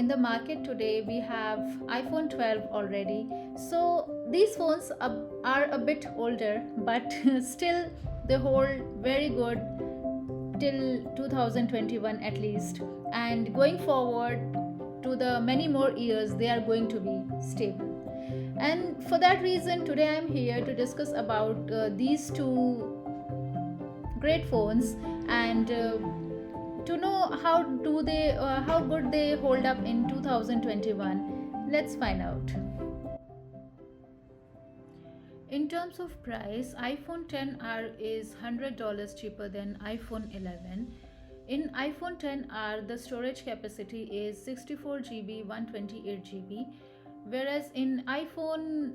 in the market today we have iPhone 12 already. So these phones are a bit older, but still they hold very good till 2021 at least. And going forward to the many more years, they are going to be stable. And for that reason, today I am here to discuss about these two great phones and to know how good they hold up in 2021. Let's find out. In terms of price, iPhone 10R is $100 cheaper than iPhone 11. In iPhone 10R, the storage capacity is 64 GB, 128 GB, whereas in iPhone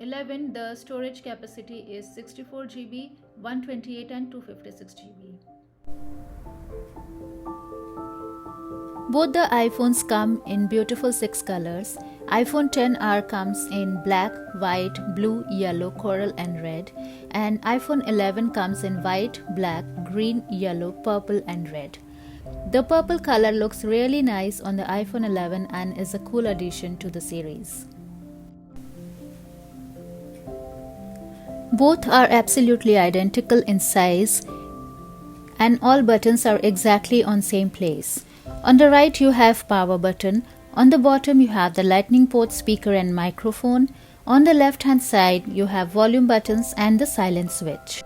11, the storage capacity is 64 GB, 128 and 256 GB. Both the iPhones come in beautiful 6 colors. iPhone 10R comes in black, white, blue, yellow, coral and red, and iPhone 11 comes in white, black, green, yellow, purple and red. The purple color looks really nice on the iPhone 11 and is a cool addition to the series. Both are absolutely identical in size and all buttons are exactly on same place. On the right you have power button, on the bottom you have the lightning port, speaker and microphone, on the left hand side you have volume buttons and the silent switch.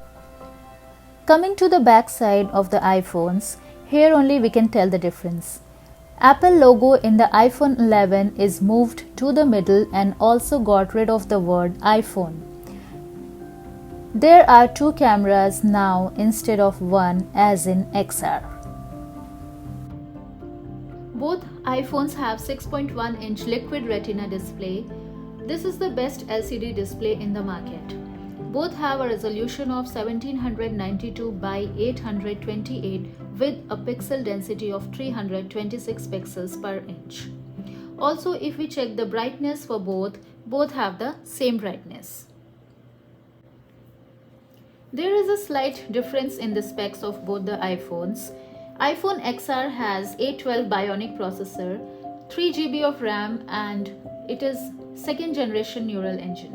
Coming to the back side of the iPhones, here only we can tell the difference. Apple logo in the iPhone 11 is moved to the middle and also got rid of the word iPhone. There are two cameras now instead of one as in XR. Both iPhones have 6.1-inch Liquid Retina display. This is the best LCD display in the market. Both have a resolution of 1792 by 828 with a pixel density of 326 pixels per inch. Also, if we check the brightness for both have the same brightness. There is a slight difference in the specs of both the iPhones. iPhone XR has A12 Bionic processor, 3 GB of RAM and it is second generation neural engine.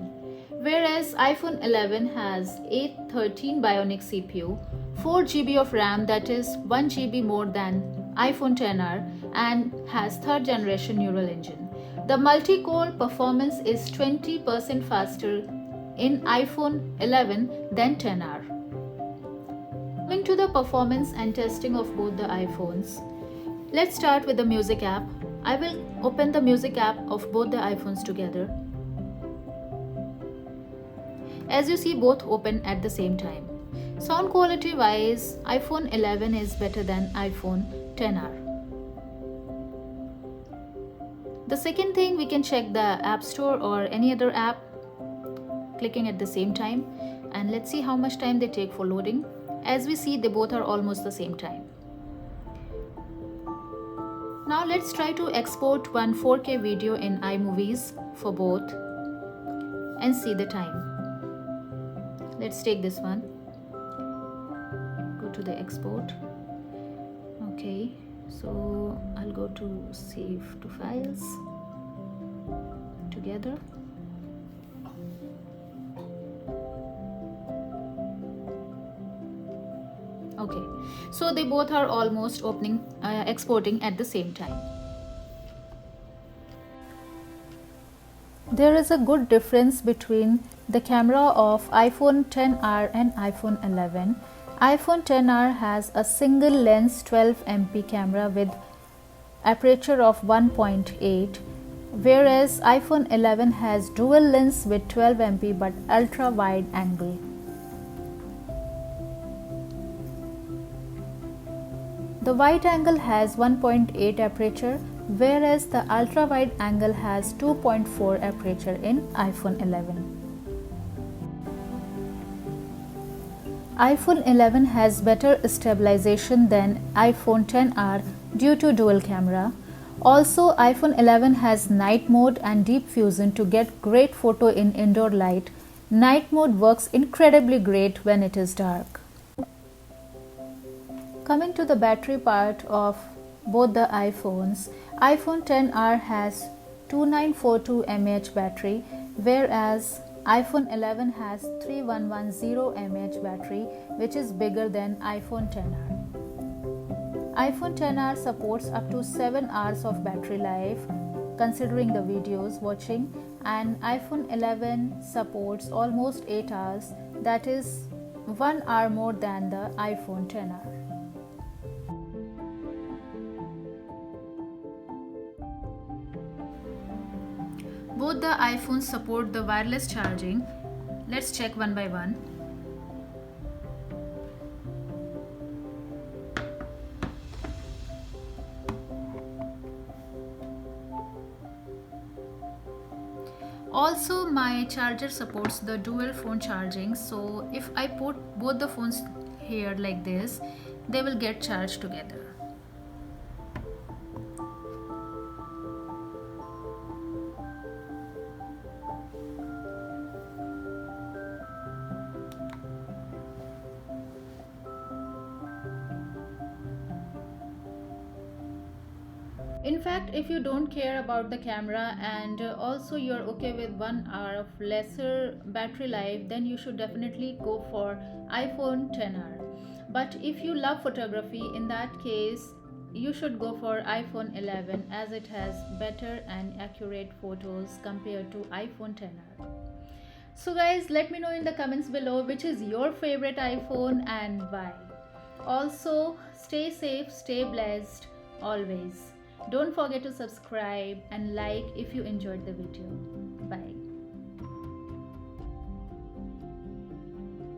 Whereas iPhone 11 has A13 Bionic CPU, 4 GB of RAM that is 1 GB more than iPhone 10R and has third generation neural engine. The multi-core performance is 20% faster in iPhone 11 than 10R. Coming to the performance and testing of both the iPhones, let's start with the music app. I will open the music app of both the iPhones together. As you see, both open at the same time. Sound quality wise, iPhone 11 is better than iPhone 10R. The second thing, we can check the App Store or any other app clicking at the same time, and let's see how much time they take for loading. As we see, they both are almost the same time. Now let's try to export one 4K video in iMovies for both and see the time. Let's take this one. Go to the export. Okay, so I'll go to save to files together. Okay, so they both are almost exporting at the same time. There is a good difference between the camera of iPhone 10R and iPhone 11. iPhone 10R has a single lens 12MP camera with aperture of 1.8, whereas iPhone 11 has dual lens with 12MP but ultra wide angle. The wide angle has 1.8 aperture, whereas the ultra wide angle has 2.4 aperture in iPhone 11. iPhone 11 has better stabilization than iPhone 10R due to dual camera. Also, iPhone 11 has night mode and deep fusion to get great photo in indoor light. Night mode works incredibly great when it is dark. Coming to the battery part of both the iPhones, iPhone XR has 2942 mAh battery, whereas iPhone 11 has 3110 mAh battery, which is bigger than iPhone XR. iPhone XR supports up to 7 hours of battery life considering the videos watching, and iPhone 11 supports almost 8 hours, that is 1 hour more than the iPhone XR. Both the iPhones support the wireless charging. Let's check one by one. Also, my charger supports the dual phone charging, so if I put both the phones here like this, they will get charged together. In fact, if you don't care about the camera and also you're okay with 1 hour of lesser battery life, then you should definitely go for iPhone XR. But if you love photography, in that case you should go for iPhone 11 as it has better and accurate photos compared to iPhone XR. So guys, let me know in the comments below which is your favorite iPhone and why. Also, stay safe, stay blessed always. Don't forget to subscribe and like if you enjoyed the video.